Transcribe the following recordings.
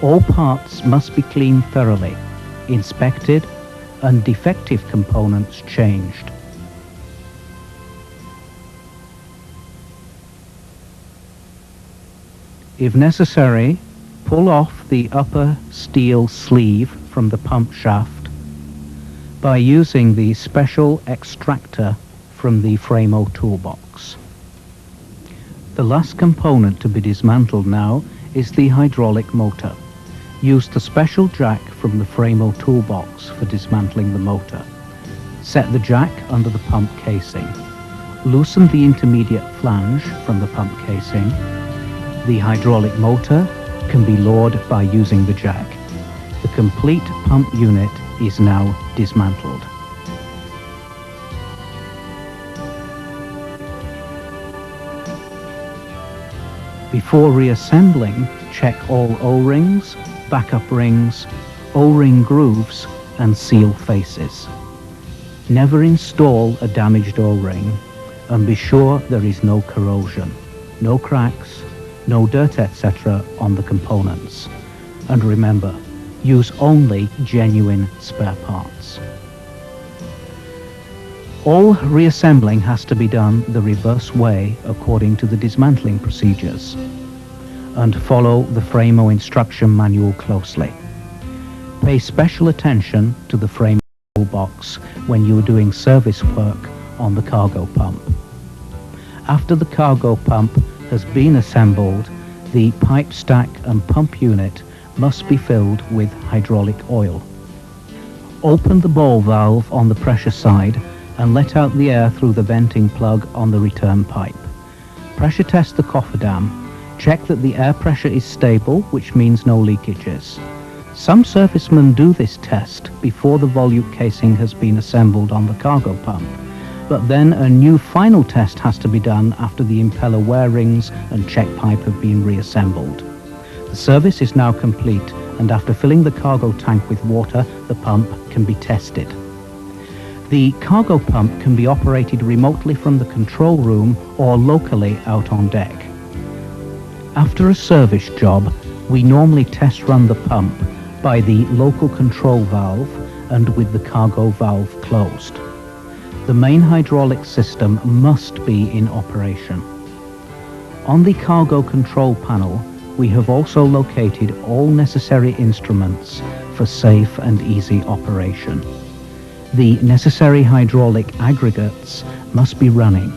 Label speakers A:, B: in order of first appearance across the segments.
A: All parts must be cleaned thoroughly, inspected, and defective components changed. If necessary, pull off the upper steel sleeve from the pump shaft by using the special extractor from the Framo toolbox. The last component to be dismantled now is the hydraulic motor. Use the special jack from the Framo toolbox for dismantling the motor. Set the jack under the pump casing. Loosen the intermediate flange from the pump casing. The hydraulic motor can be lowered by using the jack. The complete pump unit is now dismantled. Before reassembling, check all O-rings, backup rings, O-ring grooves, and seal faces. Never install a damaged O-ring, and be sure there is no corrosion, no cracks, no dirt, etc. on the components. And remember, use only genuine spare parts. All reassembling has to be done the reverse way according to the dismantling procedures, and follow the Framo instruction manual closely. Pay special attention to the Framo box when you are doing service work on the cargo pump. After the cargo pump has been assembled, the pipe stack and pump unit must be filled with hydraulic oil. Open the ball valve on the pressure side and let out the air through the venting plug on the return pipe. Pressure test the cofferdam. Check that the air pressure is stable, which means no leakages. Some servicemen do this test before the volute casing has been assembled on the cargo pump, but then a new final test has to be done after the impeller wear rings and check pipe have been reassembled. The service is now complete, and after filling the cargo tank with water, the pump can be tested. The cargo pump can be operated remotely from the control room or locally out on deck. After a service job, we normally test run the pump by the local control valve and with the cargo valve closed. The main hydraulic system must be in operation. On the cargo control panel, we have also located all necessary instruments for safe and easy operation. The necessary hydraulic aggregates must be running.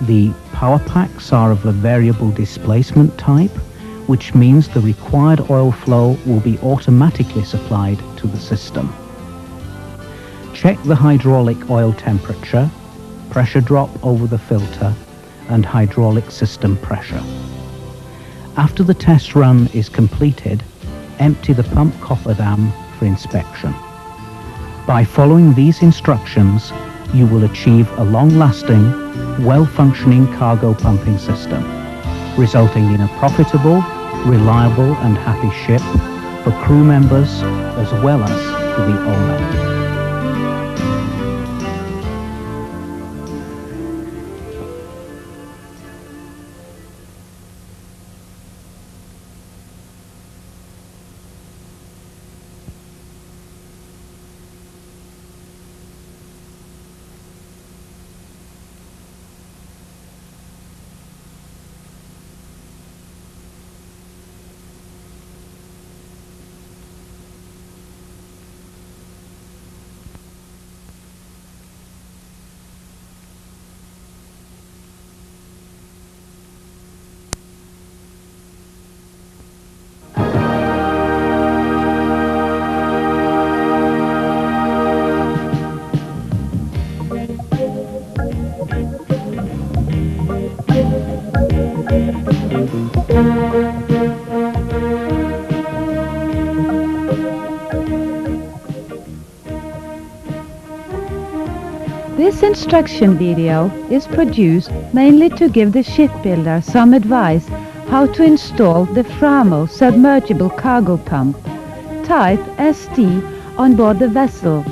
A: The power packs are of a variable displacement type, which means the required oil flow will be automatically supplied to the system. Check the hydraulic oil temperature, pressure drop over the filter, and hydraulic system pressure. After the test run is completed, empty the pump cofferdam for inspection. By following these instructions, you will achieve a long-lasting, well-functioning cargo pumping system, resulting in a profitable, reliable and happy ship for crew members as well as for the owner.
B: This instruction video is produced mainly to give the shipbuilder some advice how to install the Framo submergible cargo pump, type ST, on board the vessel.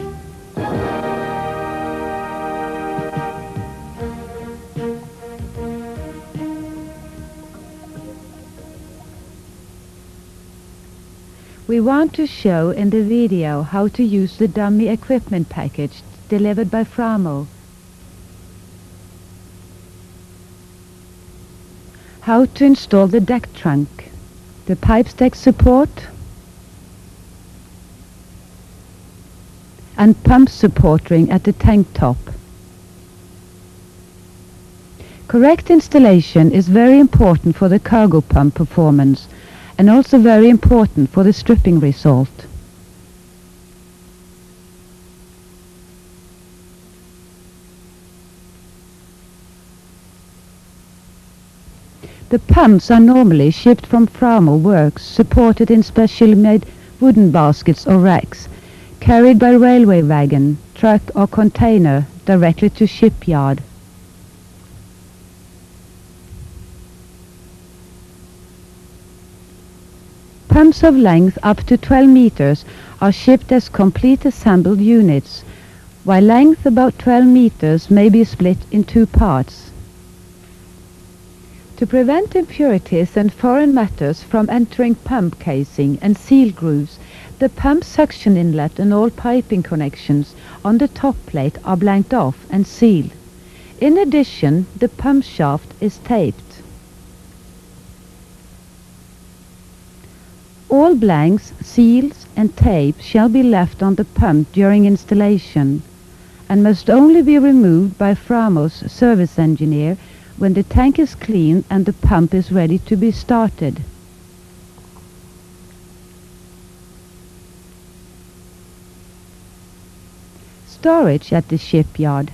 B: We want to show in the video how to use the dummy equipment package delivered by Framo. How to install the deck trunk, the pipe stack support and pump support ring at the tank top. Correct installation is very important for the cargo pump performance and also very important for the stripping result. The pumps are normally shipped from Framo works supported in specially made wooden baskets or racks, carried by railway wagon, truck or container directly to shipyard. Pumps of length up to 12 meters are shipped as complete assembled units, while length about 12 meters may be split in two parts. To prevent impurities and foreign matters from entering pump casing and seal grooves, the pump suction inlet and all piping connections on the top plate are blanked off and sealed. In addition, the pump shaft is taped. All blanks, seals and tape shall be left on the pump during installation and must only be removed by Framo's service engineer when the tank is clean and the pump is ready to be started. Storage at the shipyard.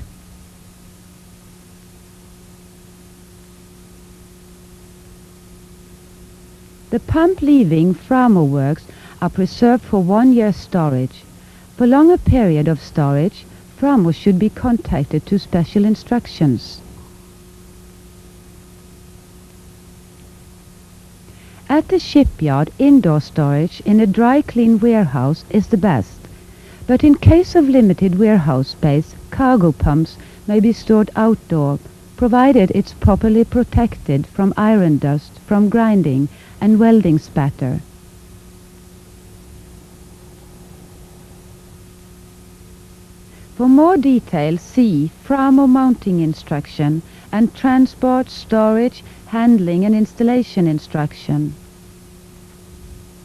B: The pump leaving Framo works are preserved for 1 year storage. For longer period of storage, Framo should be contacted to special instructions. At the shipyard, indoor storage in a dry clean warehouse is the best, but in case of limited warehouse space, cargo pumps may be stored outdoor, provided it's properly protected from iron dust, from grinding and welding spatter. For more details, see Framo mounting instruction and transport, storage, handling and installation instruction.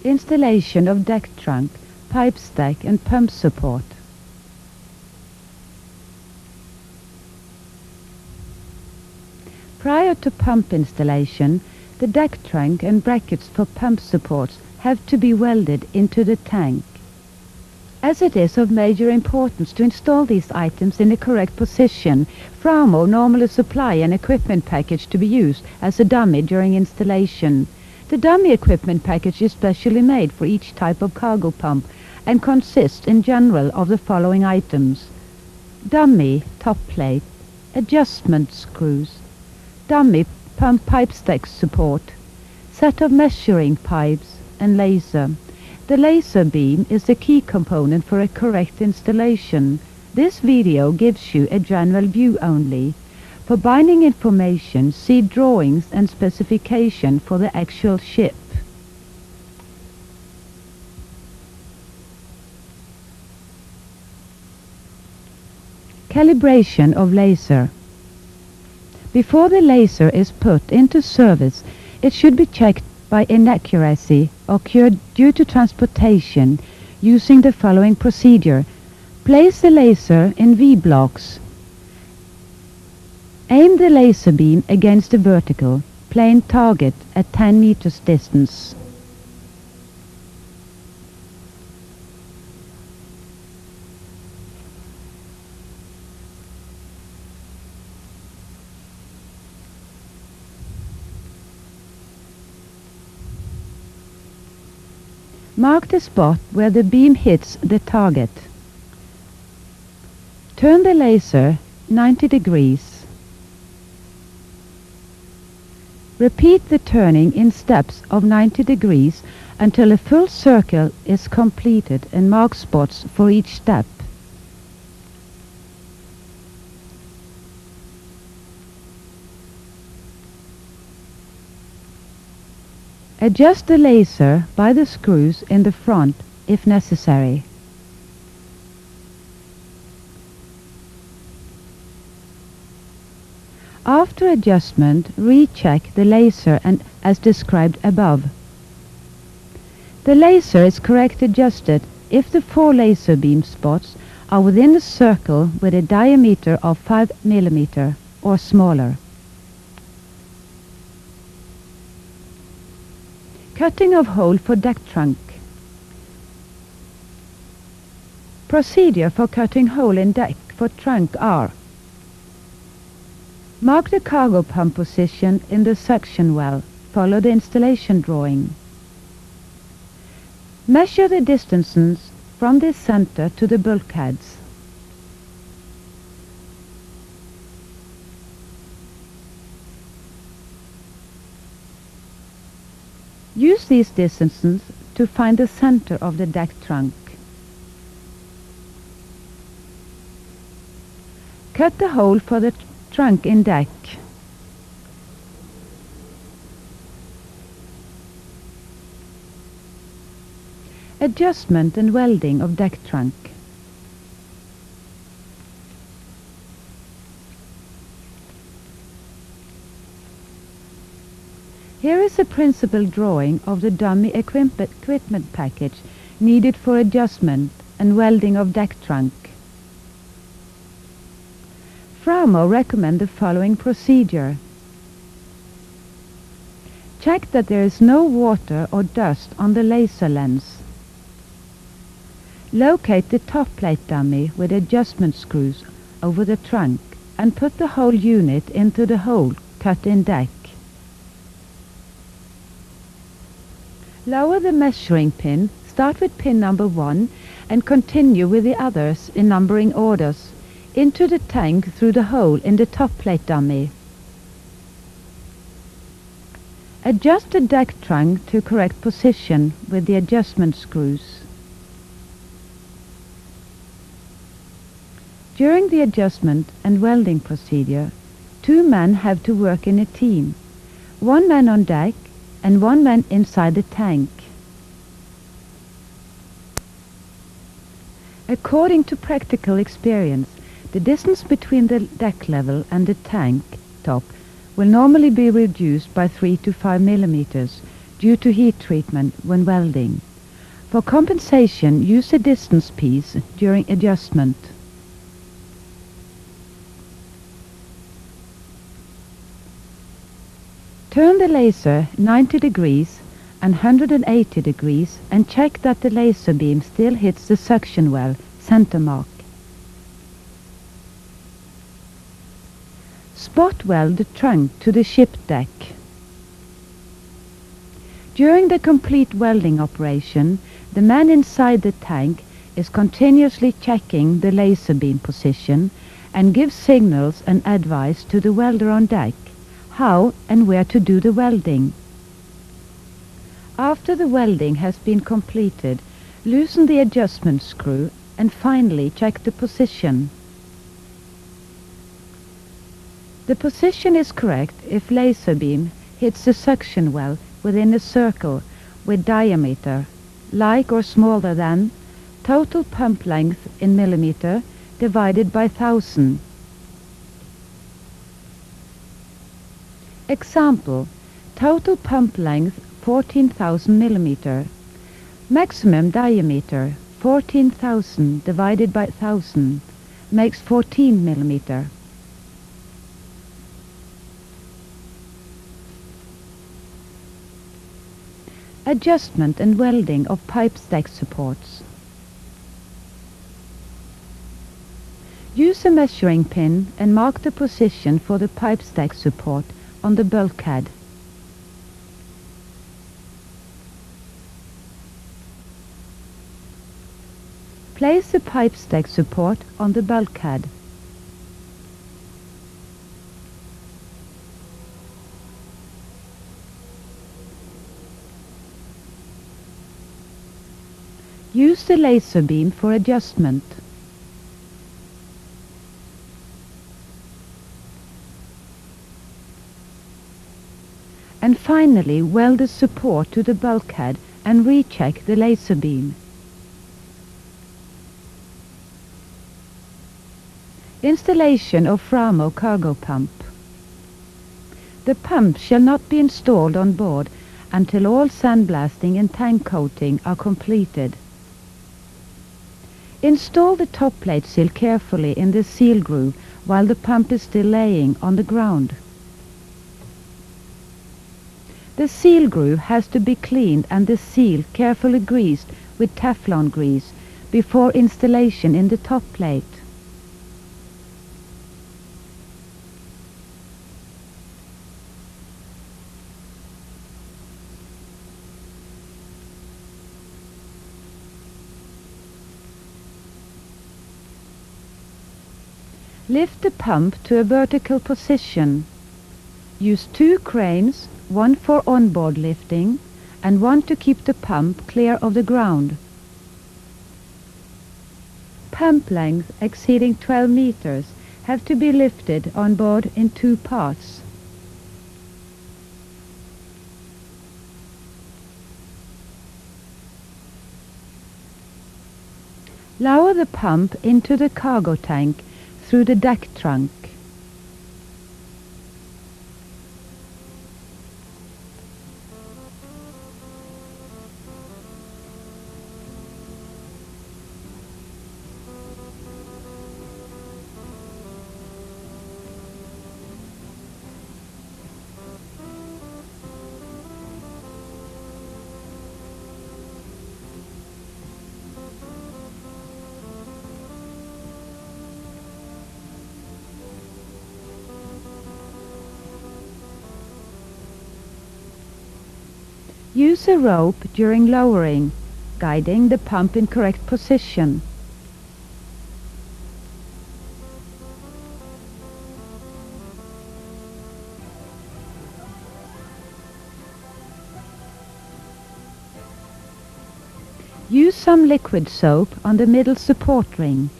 B: Installation of deck trunk, pipe stack and pump support. Prior to pump installation, the deck trunk and brackets for pump supports have to be welded into the tank. As it is of major importance to install these items in the correct position, Framo normally supply an equipment package to be used as a dummy during installation. The dummy equipment package is specially made for each type of cargo pump and consists in general of the following items: dummy top plate, adjustment screws, dummy pump pipe stack support, set of measuring pipes and laser. The laser beam is the key component for a correct installation. This video gives you a general view only. For binding information, see drawings and specification for the actual ship. Calibration of laser. Before the laser is put into service, it should be checked by inaccuracy occurred due to transportation using the following procedure. Place the laser in V-blocks. Aim the laser beam against the vertical plane target at 10 meters distance. Mark the spot where the beam hits the target. Turn the laser 90 degrees. Repeat the turning in steps of 90 degrees until a full circle is completed and mark spots for each step. Adjust the laser by the screws in the front if necessary. After adjustment, recheck the laser and as described above. The laser is correctly adjusted if the 4 laser beam spots are within a circle with a diameter of 5 mm or smaller. Cutting of hole for deck trunk. Procedure for cutting hole in deck for trunk are: mark the cargo pump position in the suction well. Follow the installation drawing. Measure the distances from the center to the bulkheads. Use these distances to find the center of the deck trunk. Cut the hole for the trunk in deck. Adjustment and welding of deck trunk. Here is a principal drawing of the dummy equipment package needed for adjustment and welding of deck trunk. Framo recommend the following procedure. Check that there is no water or dust on the laser lens. Locate the top plate dummy with adjustment screws over the trunk and put the whole unit into the hole cut in deck. Lower the measuring pin, start with pin number 1 and continue with the others in numbering orders into the tank through the hole in the top plate dummy. Adjust the deck trunk to correct position with the adjustment screws. During the adjustment and welding procedure, 2 men have to work in a team, 1 man on deck and 1 man inside the tank. According to practical experience, the distance between the deck level and the tank top will normally be reduced by 3 to 5 millimeters due to heat treatment when welding. For compensation, use a distance piece during adjustment. Turn the laser 90 degrees and 180 degrees and check that the laser beam still hits the suction well center mark. Spot weld the trunk to the ship deck. During the complete welding operation, the man inside the tank is continuously checking the laser beam position and gives signals and advice to the welder on deck how and where to do the welding. After the welding has been completed, loosen the adjustment screw and finally check the position. The position is correct if laser beam hits the suction well within a circle with diameter like or smaller than total pump length in millimeter divided by 1000. Example, total pump length 14,000 millimeter, maximum diameter 14,000 divided by 1000 makes 14 millimeter. Adjustment and welding of pipe stack supports. Use a measuring pin and mark the position for the pipe stack support on the bulkhead. Place the pipe stack support on the bulkhead. Use the laser beam for adjustment. And finally, weld the support to the bulkhead and recheck the laser beam. Installation of Framo cargo pump. The pump shall not be installed on board until all sandblasting and tank coating are completed. Install the top plate seal carefully in the seal groove while the pump is still laying on the ground. The seal groove has to be cleaned and the seal carefully greased with Teflon grease before installation in the top plate. Lift the pump to a vertical position. Use 2 cranes, one for onboard lifting and one to keep the pump clear of the ground. Pump length exceeding 12 meters have to be lifted on board in 2 parts. Lower the pump into the cargo tank through the deck trunk. Use a rope during lowering, guiding the pump in correct position. Use some liquid soap on the middle support ring.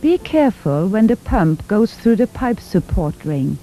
B: Be careful when the pump goes through the pipe support ring.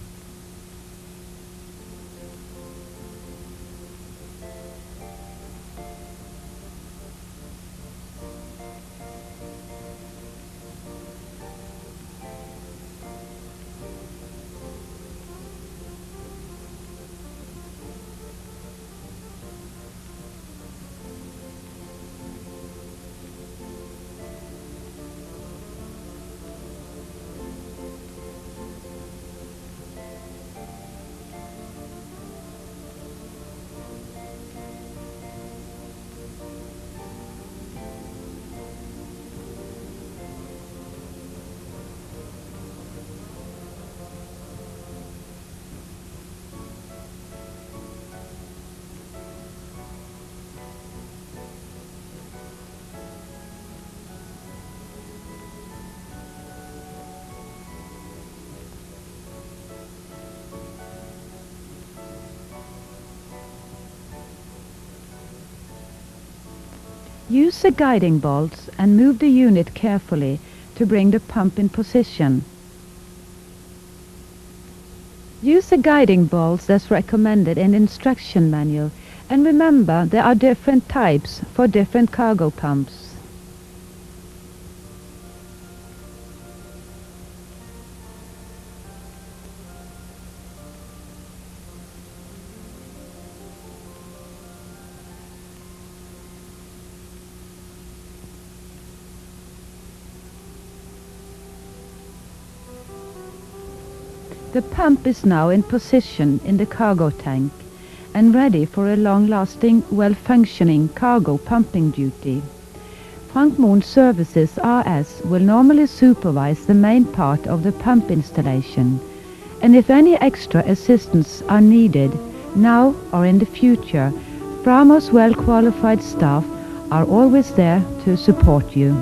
B: Use the guiding bolts and move the unit carefully to bring the pump in position. Use the guiding bolts as recommended in the instruction manual, and remember there are different types for different cargo pumps. The pump is now in position in the cargo tank and ready for a long-lasting, well-functioning cargo pumping duty. Frank Moen Services RS will normally supervise the main part of the pump installation, and if any extra assistance are needed now or in the future, Framo's well-qualified staff are always there to support you.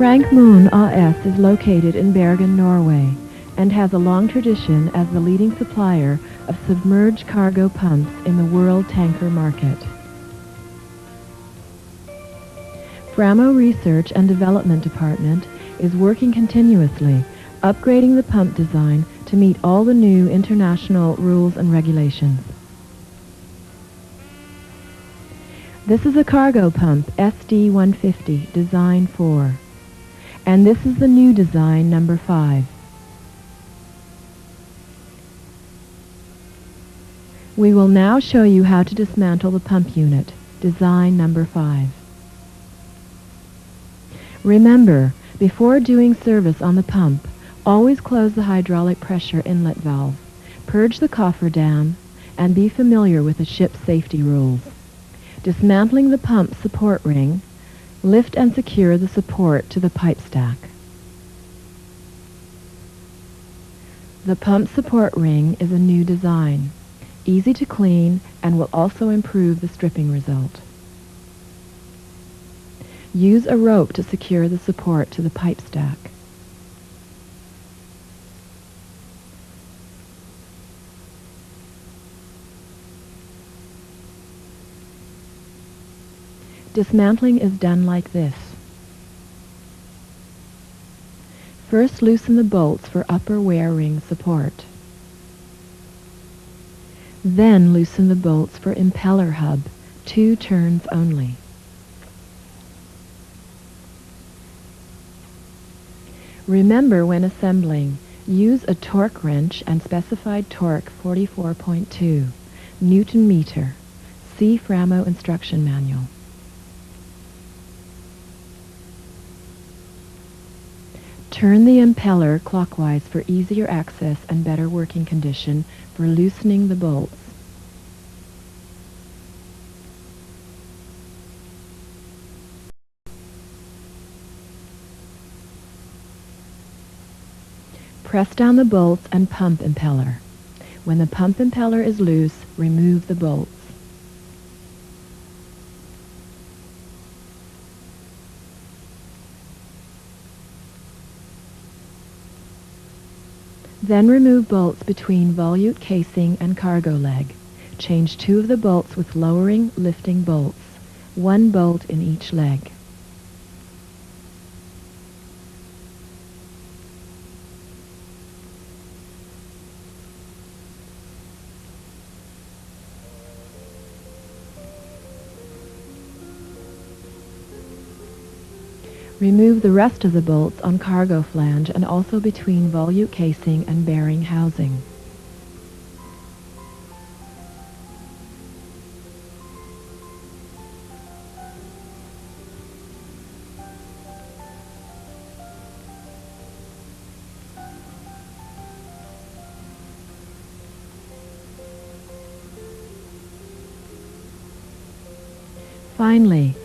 C: Frank Moon AS is located in Bergen, Norway, and has a long tradition as the leading supplier of submerged cargo pumps in the world tanker market. Framo Research and Development Department is working continuously, upgrading the pump design to meet all the new international rules and regulations. This is a cargo pump SD150 Design 4, and this is the new design number 5. We will now show you how to dismantle the pump unit, design number 5. Remember, before doing service on the pump, always close the hydraulic pressure inlet valve, purge the cofferdam, and be familiar with the ship's safety rules. Dismantling the pump support ring, lift and secure the support to the pipe stack. The pump support ring is a new design, easy to clean, and will also improve the stripping result. Use a rope to secure the support to the pipe stack. Dismantling is done like this. First, loosen the bolts for upper wear ring support. Then loosen the bolts for impeller hub, 2 turns only. Remember, when assembling, use a torque wrench and specified torque 44.2 Newton meter. See Framo instruction manual. Turn the impeller clockwise for easier access and better working condition for loosening the bolts. Press down the bolts and pump impeller. When the pump impeller is loose, remove the bolts. Then remove bolts between volute casing and cargo leg. Change 2 of the bolts with lowering, lifting bolts, 1 bolt in each leg. Remove the rest of the bolts on cargo flange and also between volute casing and bearing housing. Finally,